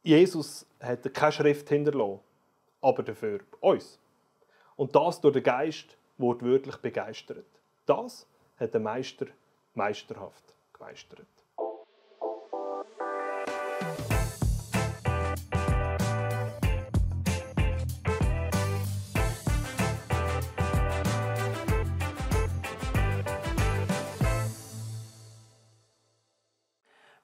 Jesus hat keine Schrift hinterlassen, aber dafür uns. Und das durch den Geist wortwörtlich begeistert. Das hat der Meister meisterhaft gemeistert.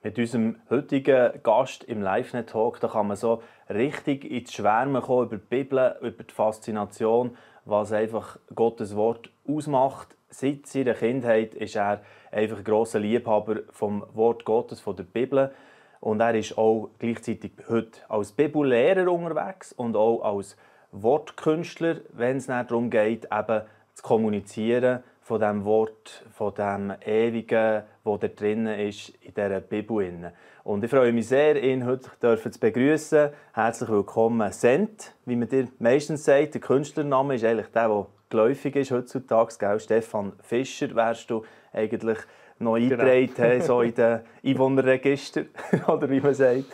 Mit unserem heutigen Gast im LiveNet-Talk, da kann man so richtig ins Schwärmen kommen über die Bibel, über die Faszination, was einfach Gottes Wort ausmacht. Seit seiner Kindheit ist er einfach ein grosser Liebhaber vom Wort Gottes, von der Bibel. Und er ist auch gleichzeitig heute als Bibellehrer unterwegs und auch als Wortkünstler, wenn es darum geht, eben zu kommunizieren von dem Wort, von dem Ewigen, das da drinnen ist in dieser Bibel. Und ich freue mich sehr, ihn heute zu begrüßen. Herzlich willkommen, Sent, wie man dir meistens sagt. Der Künstlername ist eigentlich der geläufig ist heutzutage. Gell? Stefan Fischer wärst du eigentlich noch eingetragen, so in den Einwohnerregister, oder wie man sagt.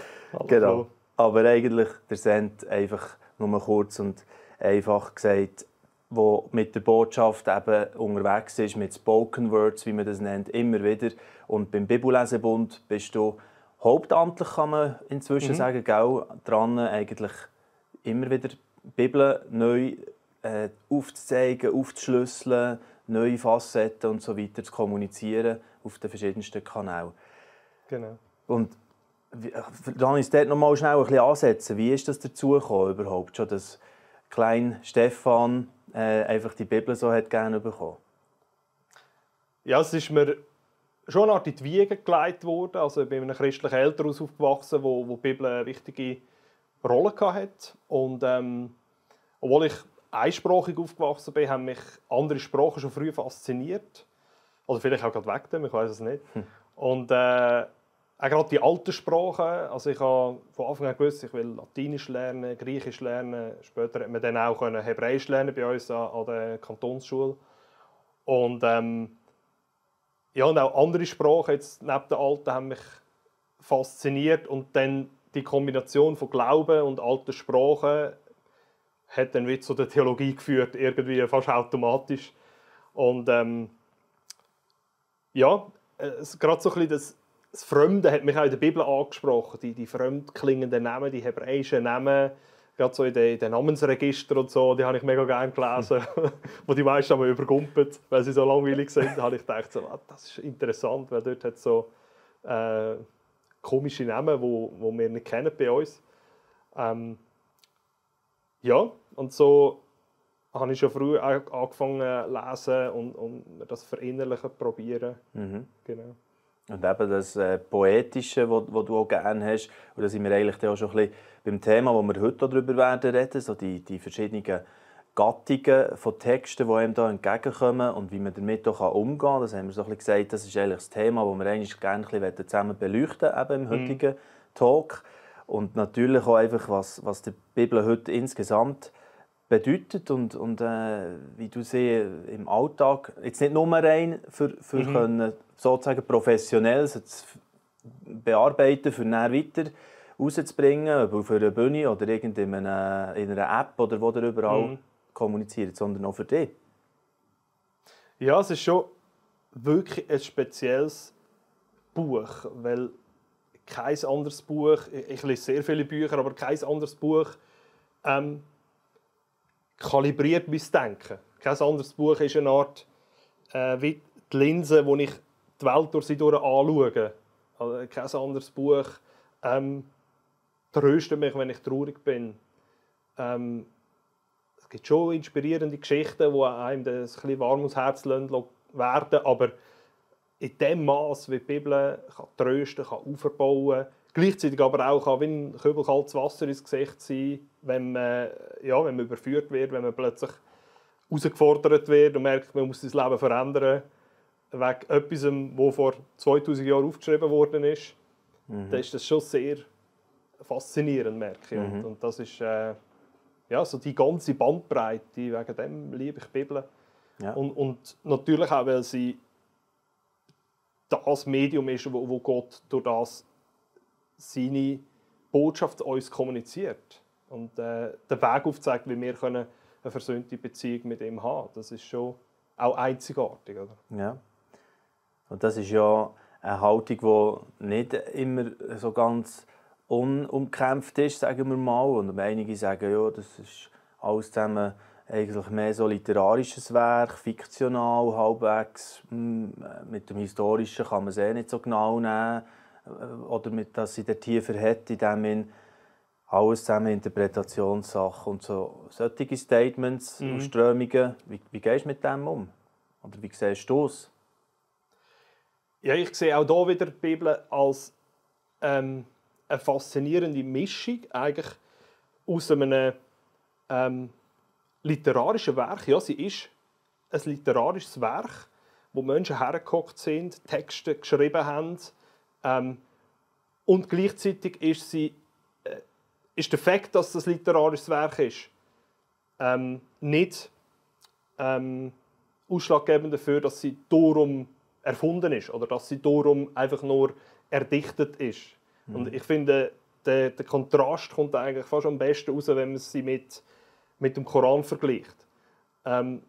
Genau. Aber eigentlich der Sent einfach nur kurz und einfach gesagt, wo mit der Botschaft eben unterwegs ist, mit Spoken Words, wie man das nennt, immer wieder. Und beim Bibellesebund bist du hauptamtlich, kann man inzwischen sagen, gell, dran, eigentlich immer wieder die Bibel neu aufzuzeigen, aufzuschlüsseln, neue Facetten und so weiter zu kommunizieren auf den verschiedensten Kanälen. Genau. Und dann ist dort noch mal schnell ein bisschen ansetzen. Wie ist das dazu gekommen überhaupt schon, dass klein Stefan einfach die Bibel so hat gerne bekommen? Ja, es ist mir schon eine Art in die Wiege gelegt worden. Also ich bin in einem christlichen Elternhaus aufgewachsen, wo die Bibel eine wichtige Rolle hatte. Und obwohl ich einsprachig aufgewachsen bin, haben mich andere Sprachen schon früh fasziniert. Oder vielleicht auch gerade weg, ich weiß es nicht. Und auch gerade die alten Sprachen. Also ich habe von Anfang an gewusst, ich will Latinisch lernen, Griechisch lernen. Später hat man dann auch Hebräisch lernen bei uns an der Kantonsschule. Und ja, und auch andere Sprachen jetzt neben den alten haben mich fasziniert. Und dann die Kombination von Glauben und alten Sprachen hat dann wieder zu der Theologie geführt, irgendwie fast automatisch. Und ja, gerade so ein bisschen das Fremde hat mich auch in der Bibel angesprochen. Die fremd klingenden Namen, die hebräischen Namen, gerade so in den Namensregistern und so, die habe ich mega gerne gelesen, wo die meisten einmal übergumpelt, weil sie so langweilig sind. Da habe ich gedacht, so, das ist interessant, weil dort hat es so komische Namen, die wir nicht kennen bei uns. Ja, und so habe ich schon früh angefangen zu lesen und das verinnerlichen probieren. Genau. Und eben das Poetische, das du auch gerne hast, und da sind wir eigentlich auch schon ein bisschen beim Thema, wo wir heute darüber werden reden, so die verschiedenen Gattungen von Texten, die einem da entgegenkommen und wie man damit auch umgehen kann. Das haben wir so ein bisschen gesagt, das ist eigentlich das Thema, das wir eigentlich gerne ein bisschen zusammen beleuchten eben im heutigen Talk. Und natürlich auch einfach, was die Bibel heute insgesamt bedeutet und wie du sie im Alltag, jetzt nicht nur rein für können, sozusagen professionell zu bearbeiten, für dann weiter rauszubringen, ob auf einer Bühne oder in einer App oder wo ihr überall kommuniziert, sondern auch für dich. Ja, es ist schon wirklich ein spezielles Buch, weil kein anderes Buch, ich lese sehr viele Bücher, aber kein anderes Buch kalibriert mein Denken. Kein anderes Buch ist eine Art wie die Linse, wo ich die Welt durch sie anschaue. Also kein anderes Buch tröstet mich, wenn ich traurig bin. Es gibt schon inspirierende Geschichten, die einem das ein bisschen warm ums Herz werden, aber in dem Maß, wie die Bibel kann trösten kann, aufbauen, gleichzeitig aber auch kann wie ein Kübel kaltes Wasser ins Gesicht sein, wenn man überführt wird, wenn man plötzlich herausgefordert wird und merkt, man muss sein Leben verändern, wegen etwas, das vor 2000 Jahren aufgeschrieben worden ist. Dann ist das schon sehr faszinierend, merke ich. Und das ist so die ganze Bandbreite, wegen dem liebe ich die Bibel. Ja. Und natürlich auch, weil sie das Medium ist, wo Gott durch das seine Botschaft uns kommuniziert und den Weg aufzeigt, wie wir eine versöhnte Beziehung mit ihm haben können. Das ist schon auch einzigartig. Oder? Ja. Und das ist ja eine Haltung, die nicht immer so ganz unumkämpft ist, sagen wir mal. Und einige sagen, ja, das ist alles zusammen eigentlich mehr so literarisches Werk, fiktional, halbwegs. Mit dem Historischen kann man es nicht so genau nehmen. Oder mit, dass sie der tiefer hat, in dem Sinn, alles zusammen Interpretationssache und so. Solche Statements und Strömungen, wie gehst du mit dem um? Oder wie siehst du es? Ja, ich sehe auch hier wieder die Bibel als eine faszinierende Mischung eigentlich aus einem literarischen Werk. Ja, sie ist ein literarisches Werk, wo Menschen hergehockt sind, Texte geschrieben haben. Und gleichzeitig ist der Fakt, dass das ein literarisches Werk ist, nicht ausschlaggebend dafür, dass sie darum erfunden ist oder dass sie darum einfach nur erdichtet ist. Und ich finde, der Kontrast kommt eigentlich fast am besten raus, wenn man sie mit dem Koran vergleicht. Man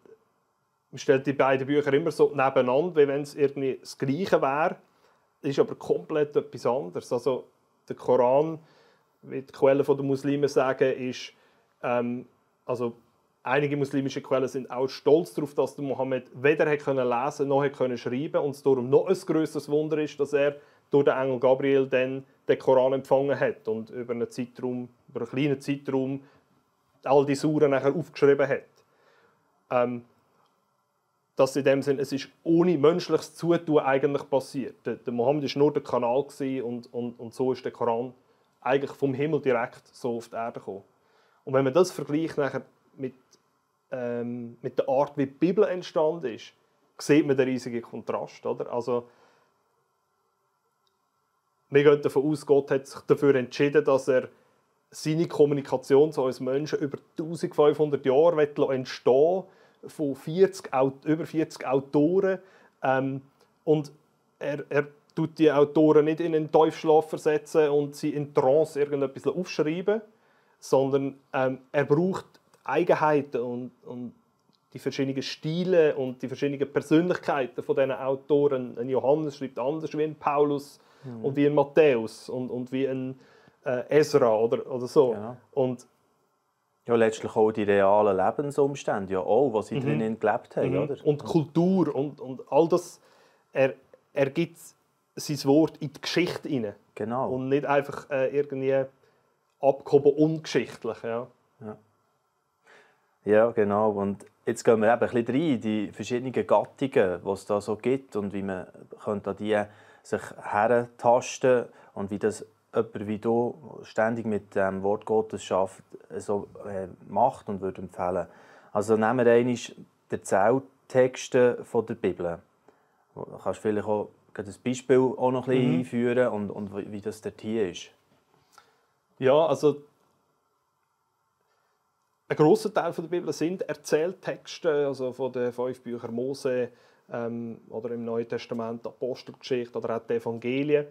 stellt die beiden Bücher immer so nebeneinander, wie wenn es irgendwie das Gleiche wäre. Es ist aber komplett etwas anderes. Also der Koran, wie die Quellen der Muslime sagen, ist, also einige muslimische Quellen sind auch stolz darauf, dass der Mohammed weder lesen konnte noch schreiben konnte und es darum noch ein grösseres Wunder ist, dass er durch den Engel Gabriel dann den Koran empfangen hat und über einen kleinen Zeitraum all die Suren nachher aufgeschrieben hat. Dass in dem Sinne, es ist ohne menschliches Zutun eigentlich passiert. Der Mohammed war nur der Kanal und so ist der Koran eigentlich vom Himmel direkt so auf die Erde gekommen. Und wenn man das vergleicht nachher mit der Art, wie die Bibel entstanden ist, sieht man den riesigen Kontrast. Oder? Also, wir gehen davon aus, Gott hat sich dafür entschieden, dass er seine Kommunikation zu uns Menschen über 1500 Jahre entstehen von über 40 Autoren. Und er tut die Autoren nicht in einen Tiefschlaf versetzen und sie in Trance irgendetwas aufschreiben, sondern er braucht Eigenheiten und die verschiedenen Stile und die verschiedenen Persönlichkeiten von diesen Autoren. Ein Johannes schreibt anders wie ein Paulus und wie ein Matthäus und wie ein Ezra oder so. Ja. Und ja, letztlich auch die realen Lebensumstände, ja auch, was sie drinnen gelebt haben. Oder? Und Kultur und all das. Er gibt sein Wort in die Geschichte hinein. Genau. Und nicht einfach irgendwie abgehoben ungeschichtlich. Ja. Ja, genau. Und jetzt gehen wir eben ein bisschen rein in die verschiedenen Gattungen, die es da so gibt und wie man könnte an die sich herentasten und wie das jemand wie du ständig mit dem Wort Gottes schafft, so macht und würde empfehlen. Also nehmen wir einmal die Erzähltexte der Bibel. Du kannst vielleicht auch ein Beispiel auch noch ein bisschen einführen und wie das dort hier ist. Ja, also ein grosser Teil der Bibel sind Erzähltexte, also von den 5 Büchern Mose oder im Neuen Testament Apostelgeschichte oder auch die Evangelien.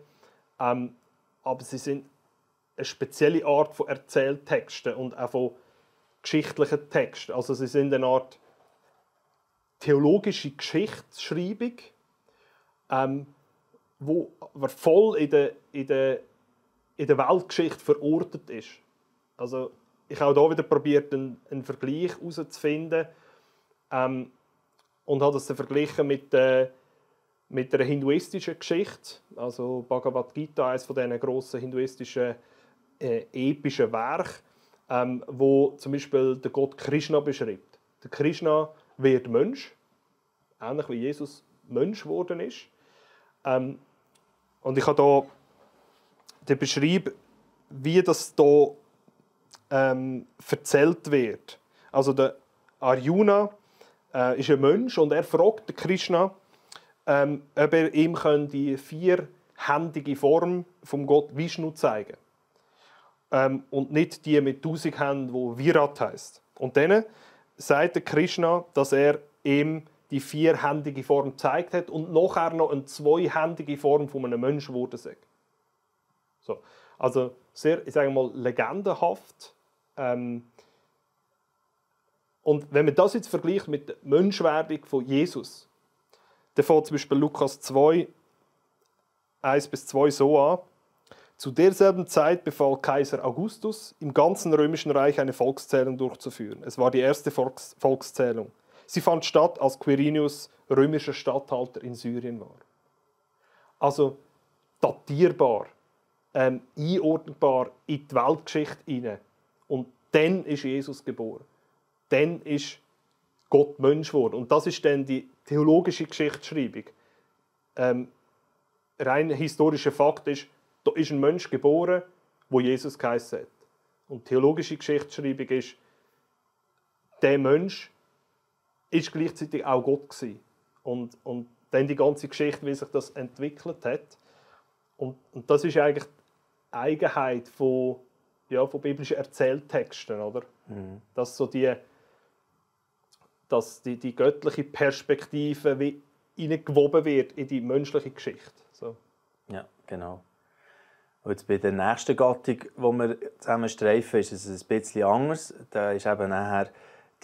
Aber sie sind eine spezielle Art von Erzähltexten und auch von geschichtlichen Texten. Also sie sind eine Art theologische Geschichtsschreibung, wo aber voll in der Weltgeschichte verortet ist. Also ich habe hier wieder probiert, einen Vergleich herauszufinden und habe das verglichen mit einer hinduistischen Geschichte. Also Bhagavad Gita, eines von diesen grossen hinduistischen epischen Werken, wo zum Beispiel der Gott Krishna beschreibt. Der Krishna wird Mensch, ähnlich wie Jesus Mensch geworden ist. Und ich habe hier den Beschreib, wie das hier erzählt wird. Also der Arjuna ist ein Mensch und er fragt den Krishna, ob er ihm die 4-händige Form vom Gott Vishnu zeigen kann. Und nicht die mit 1000 Händen, die Virat heisst. Und dann sagt der Krishna, dass er ihm die 4-händige Form gezeigt hat und nachher noch eine 2-händige Form von einem Menschen geworden ist. So. Also sehr, ich sage mal, legendenhaft. Und wenn man das jetzt vergleicht mit der Menschwerdung von Jesus, dann fängt zum Beispiel Lukas 2, 1-2 so an. Zu derselben Zeit befahl Kaiser Augustus, im ganzen römischen Reich eine Volkszählung durchzuführen. Es war die erste Volkszählung. Sie fand statt, als Quirinius römischer Statthalter in Syrien war. Also datierbar, einordnbar in die Weltgeschichte hinein. Und dann ist Jesus geboren. Dann ist Gott Mensch geworden. Und das ist dann die theologische Geschichtsschreibung. Rein historischer Fakt ist, da ist ein Mensch geboren, wo Jesus geheißen hat. Und die theologische Geschichtsschreibung ist, der Mensch ist gleichzeitig auch Gott gewesen. Und dann die ganze Geschichte, wie sich das entwickelt hat. Und das ist eigentlich die Eigenheit von biblischen Erzähltexten, oder? Mhm. Dass die göttliche Perspektive wie hineingewoben wird in die menschliche Geschichte. So. Ja, genau. Und jetzt bei der nächsten Gattung, die wir zusammen streifen, ist es ein bisschen anders. Da ist eben nachher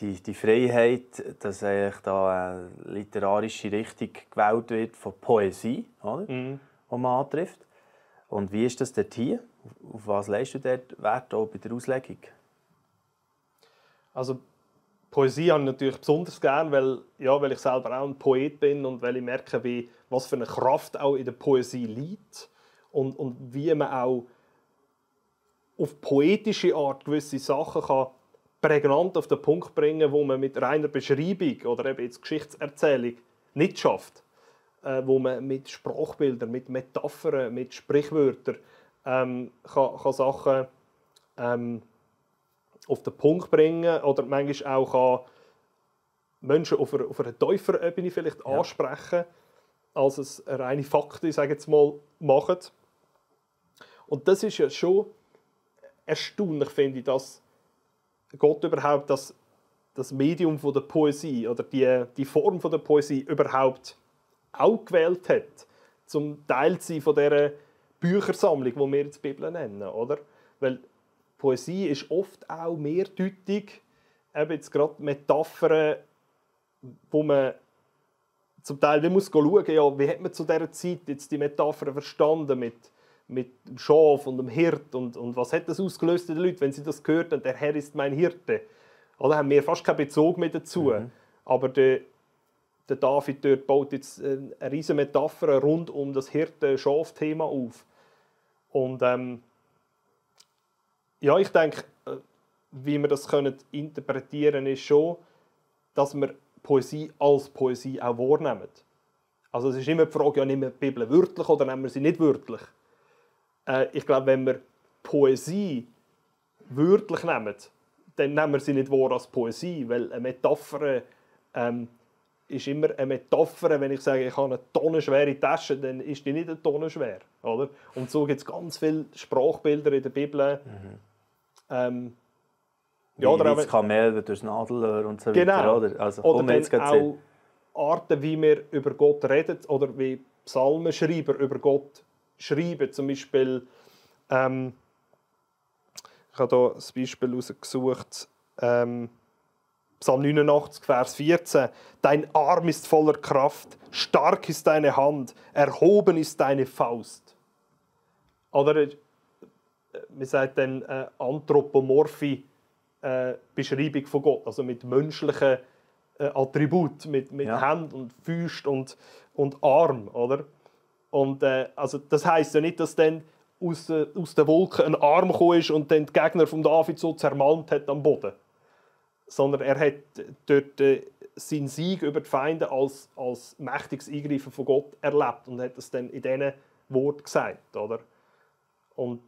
die Freiheit, dass eigentlich da eine literarische Richtung gewählt wird von Poesie, oder? Die man antrifft. Und wie ist das dort hier? Auf was legst du dort Wert auch bei der Auslegung? Also Poesie habe ich natürlich besonders gern, weil ich selber auch ein Poet bin und weil ich merke, was für eine Kraft auch in der Poesie liegt und wie man auch auf poetische Art gewisse Sachen kann prägnant auf den Punkt bringen, wo man mit reiner Beschreibung oder eben jetzt Geschichtserzählung nicht schafft, wo man mit Sprachbildern, mit Metaphern, mit Sprichwörtern kann Sachen auf den Punkt bringen oder manchmal auch kann Menschen auf einer tieferen Ebene vielleicht ansprechen, als es reine Fakten, sage ich jetzt mal, machen. Und das ist ja schon erstaunlich, finde ich, dass Gott überhaupt das Medium von der Poesie oder die Form von der Poesie überhaupt auch gewählt hat, zum Teil zu sein von dieser Büchersammlung, die wir jetzt die Bibel nennen, oder? Weil Poesie ist oft auch mehrdeutig, eben jetzt gerade Metaphern, wo man zum Teil muss schauen, ja, wie hat man zu dieser Zeit jetzt die Metaphern verstanden mit dem Schaf und dem Hirt und was hat das ausgelöst in den Leuten, wenn sie das gehört haben, der Herr ist mein Hirte. Oder haben wir fast keinen Bezug mehr dazu. Aber der David dort baut jetzt eine riesige Metapher rund um das Hirte-Schaf-Thema auf. Und ich denke, wie wir das interpretieren können, ist schon, dass wir Poesie als Poesie auch wahrnehmen. Also es ist immer die Frage, ja, nehmen wir die Bibel wörtlich oder nehmen wir sie nicht wörtlich? Ich glaube, wenn wir Poesie wörtlich nehmen, dann nehmen wir sie nicht wahr als Poesie, weil eine Metapher ist immer eine Metapher. Wenn ich sage, ich habe eine tonnenschwere Tasche, dann ist die nicht eine Tonne schwer. Oder? Und so gibt es ganz viele Sprachbilder in der Bibel. Wie das Kamel durchs Nadelöhr und so weiter. Genau. Oder? Also, oder dann auch Arten, wie wir über Gott reden oder wie Psalmenschreiber über Gott schreiben. Zum Beispiel, ich habe hier ein Beispiel herausgesucht, Psalm 89, Vers 14. Dein Arm ist voller Kraft, stark ist deine Hand, erhoben ist deine Faust. Oder man sagt dann anthropomorphe Beschreibung von Gott, also mit menschlichen Attributen, mit Hand und Füßen und Arm, oder? Und also das heisst ja nicht, dass dann aus den Wolken ein Arm gekommen ist und dann die Gegner von David so zermalmt hat am Boden. Sondern er hat dort seinen Sieg über die Feinde als mächtiges Eingreifen von Gott erlebt und hat das dann in diesen Worten gesagt, oder? Und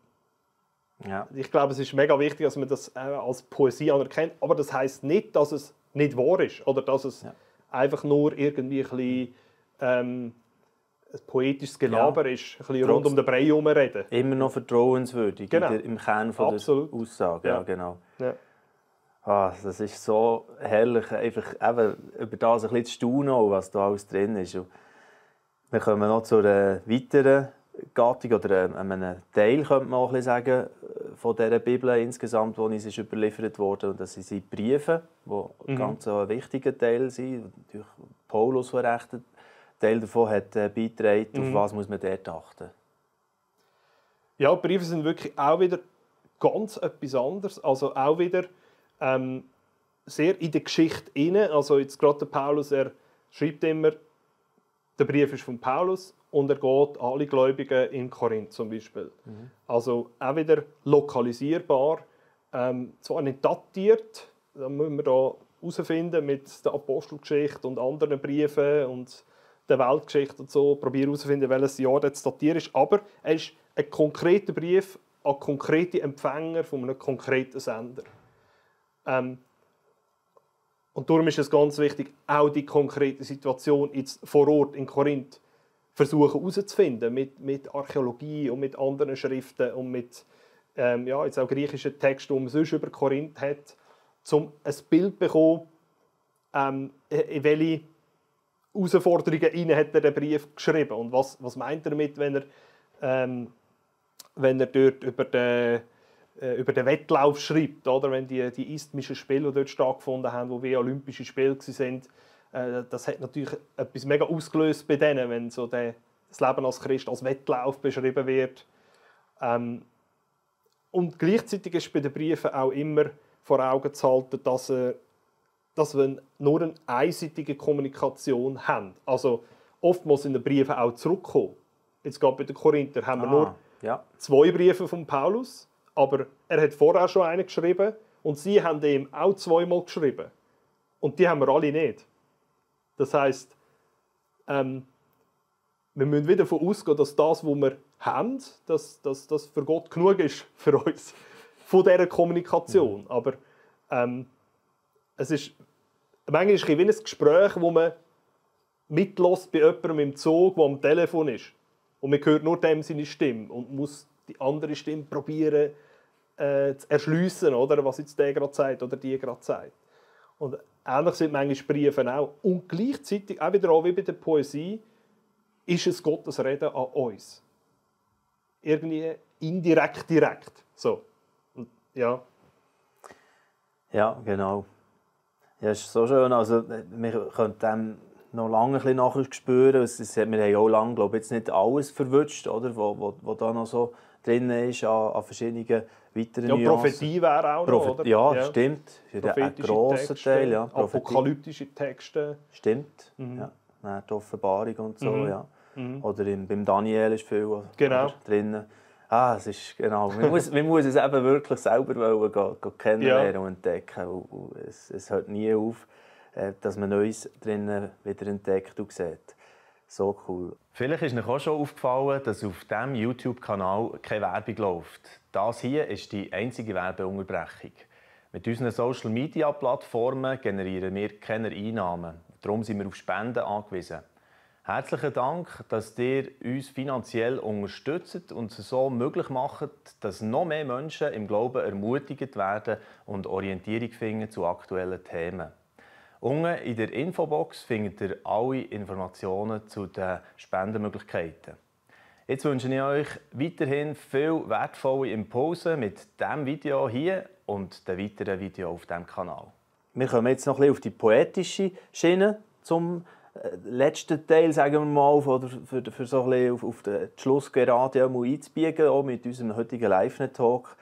ich glaube, es ist mega wichtig, dass man das als Poesie anerkennt, aber das heisst nicht, dass es nicht wahr ist oder dass es einfach nur irgendwie ein bisschen ein poetisches Gelaber ist, ein bisschen rund um den Brei herumreden. Immer noch vertrauenswürdig im Kern von der Aussage. Ja, genau. Ja. Das ist so herrlich, einfach eben über das ein bisschen zu staunen, was da alles drin ist. Und wir kommen noch zu einer weiteren Gattung oder einem Teil, könnte man auch ein bisschen sagen, von dieser Bibel insgesamt, die uns ist überliefert wurde. Und das sind die Briefe, die ganz ein wichtiger Teil sind. Natürlich Paulus, der recht Teil davon hat beigetragen. Auf was muss man dort achten? Ja, die Briefe sind wirklich auch wieder ganz etwas anderes. Also auch wieder sehr in der Geschichte inne. Also jetzt gerade der Paulus, er schreibt immer, der Brief ist von Paulus und er geht an alle Gläubigen in Korinth zum Beispiel. Also auch wieder lokalisierbar. Zwar nicht datiert, da müssen wir da herausfinden mit der Apostelgeschichte und anderen Briefen und der Weltgeschichte und so, probieren herauszufinden, welches Jahr das datiert ist. Aber er ist ein konkreter Brief an konkrete Empfänger von einem konkreten Sender. Und darum ist es ganz wichtig, auch die konkrete Situation jetzt vor Ort in Korinth versuchen herauszufinden, mit Archäologie und mit anderen Schriften und mit jetzt auch griechischen Texten, die man sonst über Korinth hat, um ein Bild zu bekommen, in welche Herausforderungen hat er den Brief geschrieben und was meint er damit, wenn er dort über den Wettlauf schreibt, oder wenn die isthmischen Spiele, die dort stattgefunden haben, die wie Olympische Spiele waren, das hat natürlich etwas mega ausgelöst bei denen, wenn so das Leben als Christ als Wettlauf beschrieben wird. Und gleichzeitig ist bei den Briefen auch immer vor Augen zu halten, dass wir nur eine einseitige Kommunikation haben. Also oftmals in den Briefen auch zurückkommen. Jetzt gerade bei den Korinther haben wir nur 2 Briefe von Paulus, aber er hat vorher schon einen geschrieben und sie haben ihm auch 2-mal geschrieben. Und die haben wir alle nicht. Das heisst, wir müssen wieder davon ausgehen, dass das, was wir haben, dass das für Gott genug ist für uns von dieser Kommunikation. Aber es ist manchmal wie ein Gespräch, wo man mitlässt bei jemandem im Zug, der am Telefon ist. Und man hört nur dem seine Stimme und muss die andere Stimme probieren zu erschliessen, oder was jetzt der gerade sagt oder die gerade sagt. Und ähnlich sind manchmal Briefe auch. Und gleichzeitig, auch wieder wie bei der Poesie, ist es Gottes Reden an uns. Irgendwie indirekt, direkt. So. Und, ja. Ja, genau. Ja, es ist so schön. Also, wir können dem noch lange ein bisschen spüren. Wir haben auch lange, glaube ich, jetzt nicht alles verwünscht, oder? Wo da noch so drin ist an verschiedenen weiteren Nuancen. Prophetie wäre auch noch, oder? Ja, stimmt. Ein grosser Teil. Ja. Apokalyptische Texte. Stimmt. Ja. Die Offenbarung und so, ja. Oder beim Daniel ist viel drin. Es ist, genau. Man muss es eben wirklich selber kennenlernen und entdecken. Und es hört nie auf, dass man Neues drinnen wieder entdeckt und sieht. So cool. Vielleicht ist euch auch schon aufgefallen, dass auf diesem YouTube-Kanal keine Werbung läuft. Das hier ist die einzige Werbeunterbrechung. Mit unseren Social-Media-Plattformen generieren wir keine Einnahmen. Darum sind wir auf Spenden angewiesen. Herzlichen Dank, dass ihr uns finanziell unterstützt und es so möglich macht, dass noch mehr Menschen im Glauben ermutigt werden und Orientierung finden zu aktuellen Themen. Unten in der Infobox findet ihr alle Informationen zu den Spendenmöglichkeiten. Jetzt wünsche ich euch weiterhin viel wertvolle Impulse mit diesem Video hier und den weiteren Videos auf diesem Kanal. Wir kommen jetzt noch ein bisschen auf die poetische Schiene zum letzten Teil, sagen wir mal, oder für so ein bisschen auf den Schlussgerade einzubiegen, auch mit unserem heutigen Live-Talk.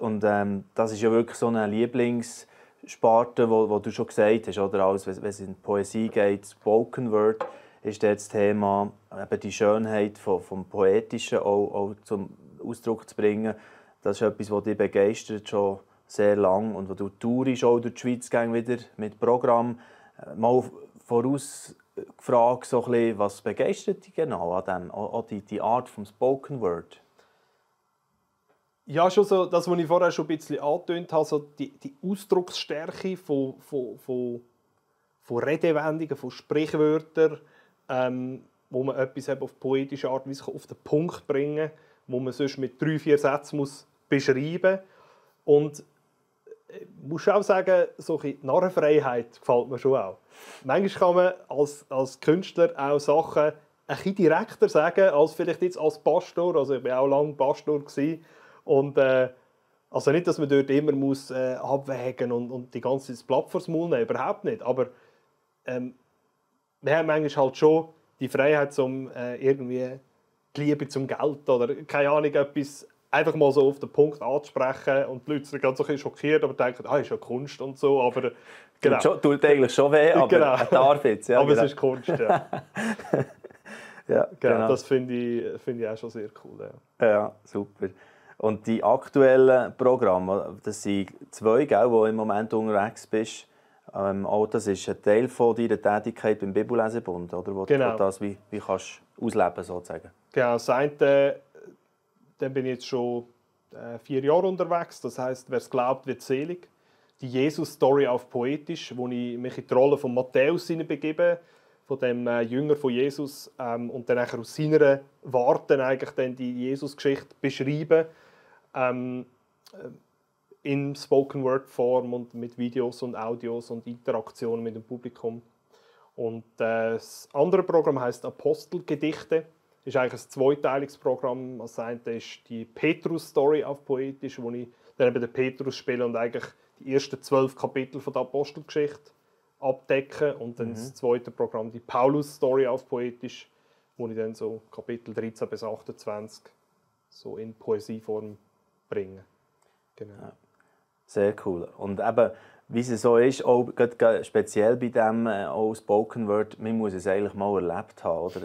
Und das ist ja wirklich so eine Lieblingssparte, wo du schon gesagt hast, oder? Alles, wenn es in Poesie geht, Spoken Word, ist das Thema, eben die Schönheit vom Poetischen auch zum Ausdruck zu bringen. Das ist etwas, das dich begeistert schon sehr lange und wo du tourst auch durch die Schweiz wieder mit Programm. Mal vorausgefragt, so ein bisschen, was begeistert dich genau an dem, auch die Art vom Spoken Word? Ja, schon so, das, was ich vorher schon ein bisschen angetönt habe, so die Ausdrucksstärke von Redewendungen, von Sprichwörtern, wo man etwas auf poetische Art und Weise auf den Punkt bringen kann, wo man sonst mit 3-4 Sätzen beschreiben muss. Und ich muss auch sagen, solche Narrenfreiheit gefällt mir schon auch. Manchmal kann man als Künstler auch Sachen ein bisschen direkter sagen, als vielleicht jetzt als Pastor. Also ich war auch lange Pastor gewesen. Und also nicht, dass man dort immer muss, abwägen und die ganze Zeit das Blatt vors Maul nehmen, überhaupt nicht. Aber wir haben manchmal halt schon die Freiheit, um irgendwie die Liebe zum Geld oder keine Ahnung, etwas einfach mal so auf den Punkt anzusprechen und die Leute sind ganz so ein bisschen schockiert, aber denken, ist ja Kunst und so, aber genau. Tut eigentlich schon weh, aber Genau. er darf jetzt. Ja, aber genau. es ist Kunst, ja. Ja, genau. Das finde ich auch schon sehr cool. Ja, ja, super. Und die aktuellen Programme, das sind 2, gell, wo du im Moment unterwegs bist. Auch das ist ein Teil von deiner Tätigkeit beim Bibellesebund, oder? Wo genau. du das wie kannst ausleben sozusagen. Genau, das eine, dann bin ich jetzt schon 4 Jahre unterwegs. Das heisst, wer es glaubt, wird selig. Die Jesus-Story auf Poetisch, wo ich mich in die Rolle von Matthäus begebe, von dem Jünger von Jesus, und dann aus seiner Warte eigentlich dann die Jesus-Geschichte beschreiben. In Spoken-Word-Form und mit Videos und Audios und Interaktionen mit dem Publikum. Und das andere Programm heisst Apostelgedichte. Das ist eigentlich ein zweiteiliges Programm. Das eine ist die Petrus-Story auf Poetisch, wo ich dann eben den Petrus spiele und eigentlich die ersten 12 Kapitel von der Apostelgeschichte abdecke. Und dann das zweite Programm, die Paulus-Story auf Poetisch, wo ich dann so Kapitel 13 bis 28 so in Poesieform bringe. Genau. Ja. Sehr cool. Und eben, wie es so ist, auch speziell bei dem Spoken Word, man muss es eigentlich mal erlebt haben. Oder?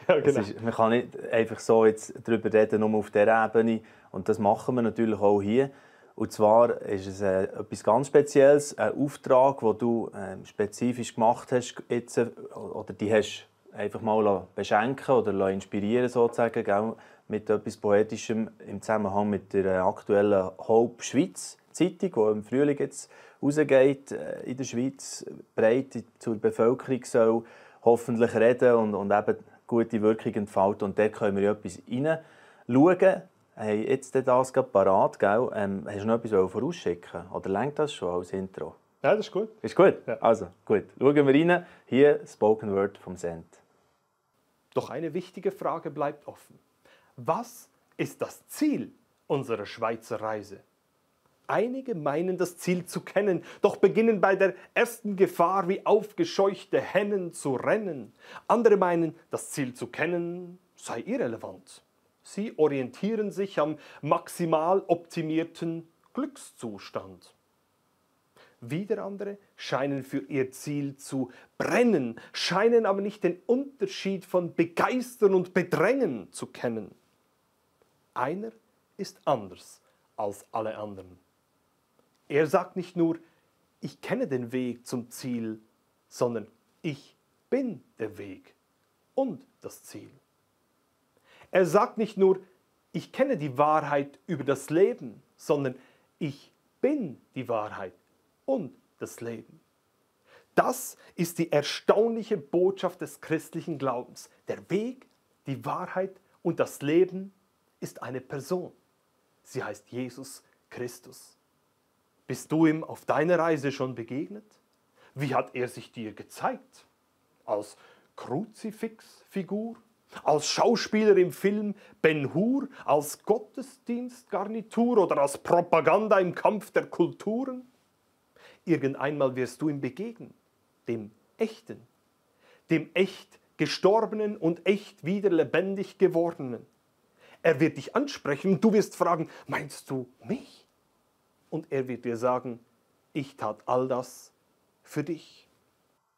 Ja, genau. Man kann nicht einfach so jetzt darüber reden, nur auf dieser Ebene. Und das machen wir natürlich auch hier. Und zwar ist es etwas ganz Spezielles, ein Auftrag, den du spezifisch gemacht hast, jetzt, oder die hast einfach mal beschenken oder inspirieren sozusagen, gell, mit etwas Poetischem im Zusammenhang mit der aktuellen Hope Schweiz Zeitung, die im Frühling jetzt rausgeht in der Schweiz, breit zur Bevölkerung soll hoffentlich reden und eben gute Wirkung entfalten. Und dort können wir etwas hineinschauen. Hey, jetzt das gerade parat, gell? Hast du noch etwas vorausschicken? Oder reicht das schon als Intro? Ja, das ist gut. Ist gut? Ja. Also, gut. Schauen wir rein. Hier Spoken Word vom Send. Doch eine wichtige Frage bleibt offen. Was ist das Ziel unserer Schweizer Reise? Einige meinen, das Ziel zu kennen, doch beginnen bei der ersten Gefahr wie aufgescheuchte Hennen zu rennen. Andere meinen, das Ziel zu kennen sei irrelevant. Sie orientieren sich am maximal optimierten Glückszustand. Wieder andere scheinen für ihr Ziel zu brennen, scheinen aber nicht den Unterschied von begeistern und bedrängen zu kennen. Einer ist anders als alle anderen. Er sagt nicht nur, ich kenne den Weg zum Ziel, sondern ich bin der Weg und das Ziel. Er sagt nicht nur, ich kenne die Wahrheit über das Leben, sondern ich bin die Wahrheit und das Leben. Das ist die erstaunliche Botschaft des christlichen Glaubens. Der Weg, die Wahrheit und das Leben ist eine Person. Sie heißt Jesus Christus. Bist du ihm auf deiner Reise schon begegnet? Wie hat er sich dir gezeigt? Als Kruzifixfigur? Als Schauspieler im Film Ben Hur? Als Gottesdienstgarnitur oder als Propaganda im Kampf der Kulturen? Irgendeinmal wirst du ihm begegnen, dem Echten, dem echt Gestorbenen und echt wieder lebendig Gewordenen. Er wird dich ansprechen und du wirst fragen, meinst du mich? Und er wird dir sagen, ich tat all das für dich.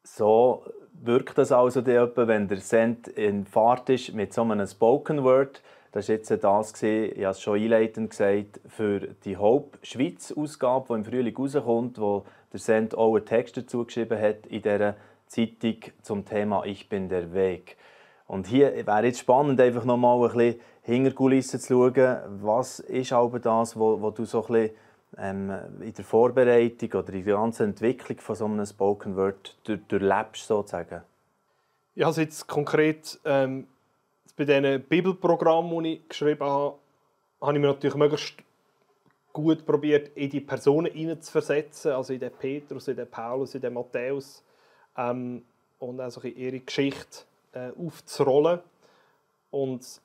So wirkt das also etwa, wenn der Send in Fahrt ist mit so einem Spoken Word. Das war jetzt das, ich habe es schon einleitend gesagt, für die Hope Schweiz Ausgabe, die im Frühling rauskommt, wo der Send auch einen Text dazu geschrieben hat in dieser Zeitung zum Thema «Ich bin der Weg». Und hier wäre jetzt spannend, einfach noch mal ein bisschen hinter die Kulissen zu schauen, was ist aber das, wo du so ein bisschen in der Vorbereitung oder in der ganzen Entwicklung von so einem Spoken Word durchlebst, sozusagen? Ja, also jetzt konkret bei diesen Bibelprogrammen, die ich geschrieben habe, habe ich mir natürlich möglichst gut probiert, in die Personen hineinzuversetzen, also in den Petrus, in den Paulus, in den Matthäus und also in ihre Geschichte aufzurollen. Und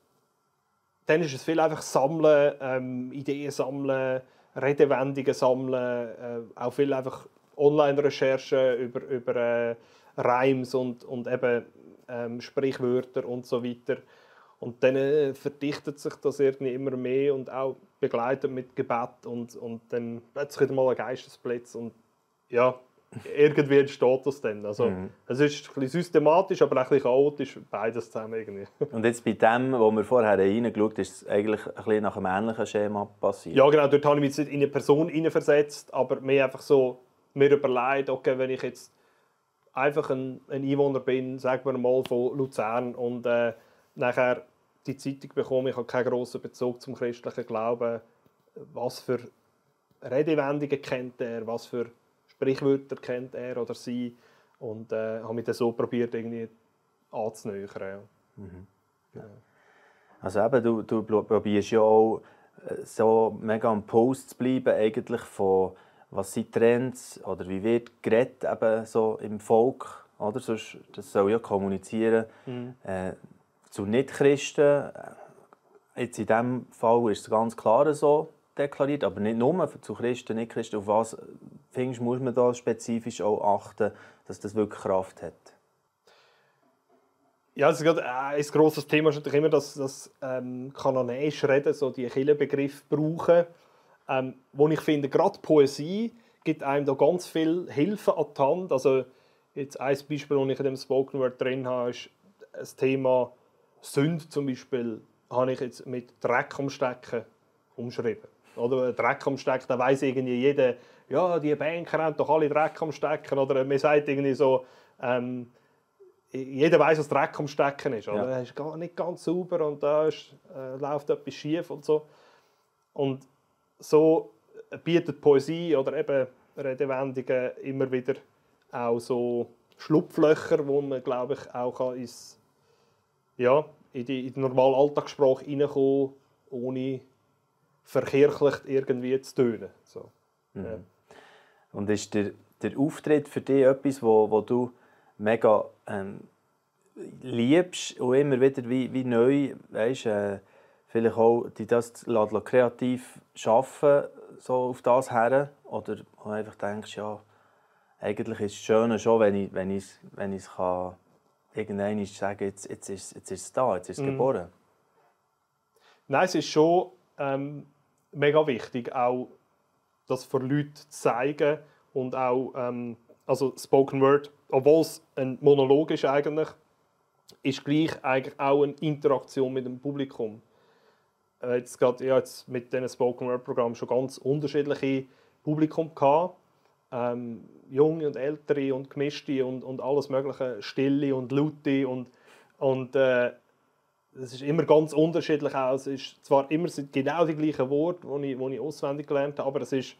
dann ist es viel einfach sammeln, Ideen sammeln, Redewendungen sammeln, auch viel einfach Online-Recherchen über Reims und eben Sprichwörter und so weiter. Und dann verdichtet sich das irgendwie immer mehr und auch begleitet mit Gebet und dann plötzlich wieder mal ein Geistesblitz und ja, irgendwie entsteht das dann. Also, es ist ein bisschen systematisch, aber auch ein bisschen chaotisch, beides zusammen irgendwie. Und jetzt bei dem, wo wir vorher reingeschaut haben, ist es eigentlich ein bisschen nach einem ähnlichen Schema passiert? Ja genau, dort habe ich mich jetzt nicht in eine Person hineinversetzt, aber mir einfach so mir überlegt, okay, wenn ich jetzt einfach ein Einwohner bin, sagen wir mal von Luzern und nachher die Zeitung bekomme, ich habe keinen grossen Bezug zum christlichen Glauben, was für Redewendungen kennt er, was für Sprichwörter kennt er oder sie und habe mich dann so probiert irgendwie anzunähern. Ja. Also eben, du probierst ja auch so mega am Post zu bleiben, eigentlich von was sind Trends oder wie wird geredet eben so im Volk, oder? Sonst, das soll ja kommunizieren zu Nicht-Christen. Jetzt in diesem Fall ist es ganz klar so deklariert, aber nicht nur zu Christen, Nicht-Christen. Auf was findest, muss man da spezifisch auch achten, dass das wirklich Kraft hat? Ja, also gerade ein grosses Thema ist natürlich immer, dass kanonäisch reden, so die Kirchenbegriff brauchen. Wo ich finde, gerade Poesie gibt einem da ganz viel Hilfe an die Hand. Also jetzt ein Beispiel, das ich in dem Spoken Word drin habe, ist das Thema Sünde zum Beispiel, habe ich jetzt mit Dreck am Stecken umschrieben. Oder Dreck am Stecken, da weiss irgendwie jeder, ja, die Banker haben doch alle Dreck am Stecken. Oder man sagt irgendwie so, jeder weiss, was Dreck am Stecken ist. Oder? Das ist gar nicht ganz sauber und da läuft etwas schief und so. Und so bietet Poesie oder eben Redewendungen immer wieder auch so Schlupflöcher, wo man, glaube ich, auch in die normale Alltagssprache reinkommen, ohne verkirchlicht irgendwie zu tönen. So. Ja. Und ist der Auftritt für dich etwas, wo du mega liebst und immer wieder wie neu, weißt, vielleicht auch die das kreativ arbeiten, so auf das her, oder einfach denkst, ja, eigentlich ist es schön schon, wenn ich es kann, irgendwann sagen, jetzt ist es da, jetzt ist es geboren. Nein, es ist schon mega wichtig, auch das für Leute zu zeigen und auch also Spoken Word, obwohl es ein Monolog ist eigentlich, ist gleich eigentlich auch eine Interaktion mit dem Publikum. Jetzt gerade jetzt mit diesen Spoken Word Programmen schon ganz unterschiedliche Publikum gehabt. Junge und ältere und gemischte und alles mögliche, stille und laute und es ist immer ganz unterschiedlich auch. Es ist zwar immer genau die gleichen Worte, die ich auswendig gelernt habe, aber es ist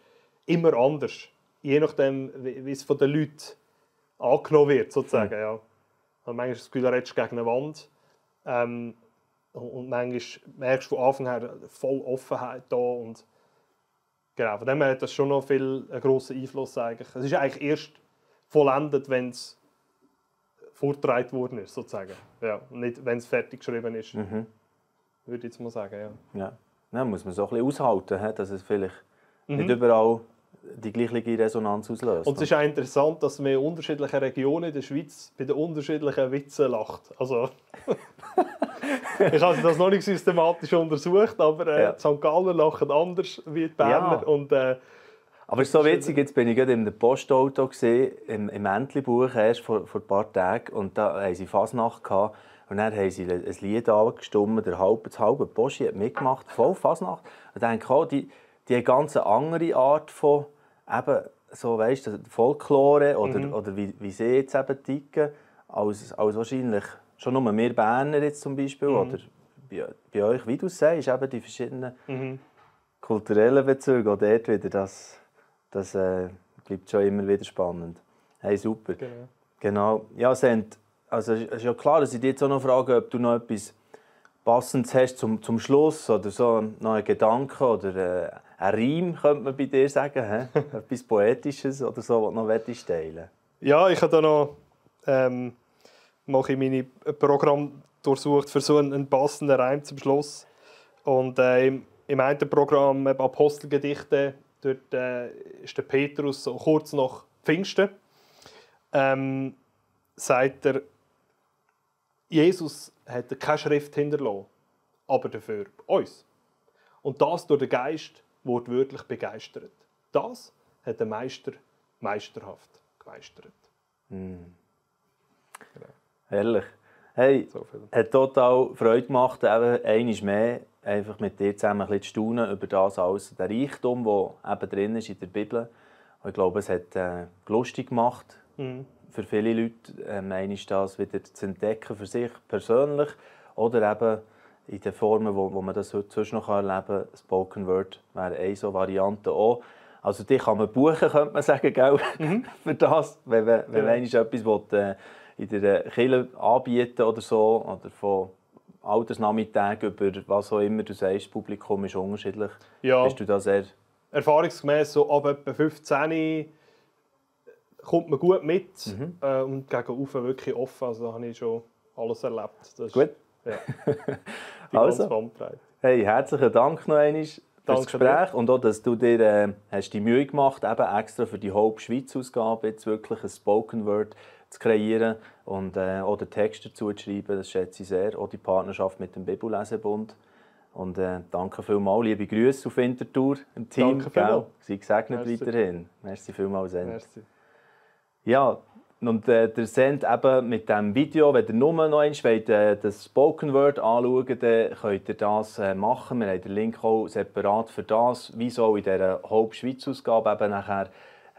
immer anders, je nachdem, wie es von den Leuten angenommen wird, sozusagen. Ja. Also manchmal ist das Gefühl, du redest gegen eine Wand. Und manchmal merkst du von Anfang her voll Offenheit da. Und genau, von dem her hat das schon noch einen grossen Einfluss. Eigentlich. Es ist eigentlich erst vollendet, wenn es vorgetragen worden ist, sozusagen. Ja, nicht, wenn es fertig geschrieben ist, würde ich jetzt mal sagen. Ja. Ja, muss man so ein bisschen aushalten, dass es vielleicht nicht überall die gleiche Resonanz auslöst. Und es ist auch interessant, dass man in unterschiedlichen Regionen in der Schweiz bei den unterschiedlichen Witzen lacht. Also, ich habe das noch nicht systematisch untersucht, aber die St. Galler lachen anders wie die Berner. Ja. Und, aber es ist so witzig, jetzt bin ich gerade in einem Postauto gesehen, im Entlebuch erst vor ein paar Tagen, und da haben sie Fasnacht gehabt. Und dann haben sie ein Lied angestimmt, das halbe Posti hat mitgemacht, voll Fasnacht. Und dann denke ich, die haben ganz eine andere Art von eben, so, weißt, Folklore oder wie sie jetzt eben ticken, als wahrscheinlich schon nur wir Berner jetzt zum Beispiel, oder bei euch, wie du sagst, eben die verschiedenen kulturellen Bezüge, auch dort wieder, das bleibt schon immer wieder spannend. Hey, super. Genau. Ja, also es ist ja klar, dass ich dich jetzt auch noch frage, ob du noch etwas Passendes hast zum Schluss oder so noch einen Gedanken oder ein Reim, könnte man bei dir sagen, etwas Poetisches oder so, was du noch teilen willst. Ja, ich habe da noch mache ich meine Programm durchsucht für so einen passenden Reim zum Schluss. Und im einen Programm Apostelgedichte, dort ist der Petrus so kurz nach Pfingsten, sagt er, Jesus hat keine Schrift hinterlassen, aber dafür uns. Und das durch den Geist wortwörtlich begeistert. Das hat der Meister meisterhaft gemeistert. Mm. Genau. Herrlich. Hey, So viel. hat total Freude gemacht, eben einmal mehr einfach mit dir zusammen ein bisschen zu staunen über das alles, der Reichtum, der eben drin ist in der Bibel. Und ich glaube, es hat lustig gemacht für viele Leute, einmal das wieder zu entdecken für sich persönlich oder eben in den Formen, wo man das heute sonst noch erleben kann. Spoken Word wäre eine so Variante auch. Also die kann man buchen, könnte man sagen, gell? Für das, wenn man einmal etwas will, in der Kirche anbieten oder so, oder von Altersnachmittag über was auch immer du sagst, das Publikum ist unterschiedlich. Ja. Bist du da sehr... Erfahrungsgemäß so ab etwa 15 kommt man gut mit und gegen Ufer wirklich offen. Also da habe ich schon alles erlebt. Das ist, Gut. Ja. Die Also. ganze Bandbreite. Hey, herzlichen Dank noch einmal für das Danke Gespräch und auch, dass du dir hast die Mühe gemacht hast, eben extra für die Hope-Schweiz-Ausgabe jetzt wirklich ein Spoken Word zu kreieren und auch den Text dazu zu schreiben. Das schätze ich sehr. Auch die Partnerschaft mit dem Bibellesebund. Und danke vielmals, liebe Grüße auf Winterthur im Team. Danke vielmals. Sei gesegnet Merci. weiterhin. Merci vielmals, Send. Merci. Ja, und der Send eben mit diesem Video, wenn ihr nur noch einmal wollt, das Spoken Word anschauen wollt, dann könnt ihr das machen. Wir haben den Link auch separat für das, wie so in dieser Hope-Schweiz-Ausgabe eben nachher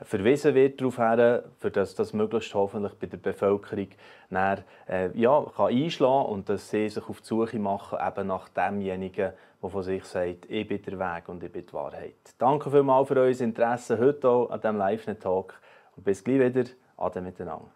verwiesen wird darauf her, für dass das möglichst hoffentlich bei der Bevölkerung dann, kann einschlagen und dass sie sich auf die Suche machen eben nach demjenigen, der von sich sagt, ich bin der Weg und ich bin die Wahrheit. Danke vielmals für euer Interesse heute auch an diesem Live-Talk und bis gleich wieder. Ade miteinander.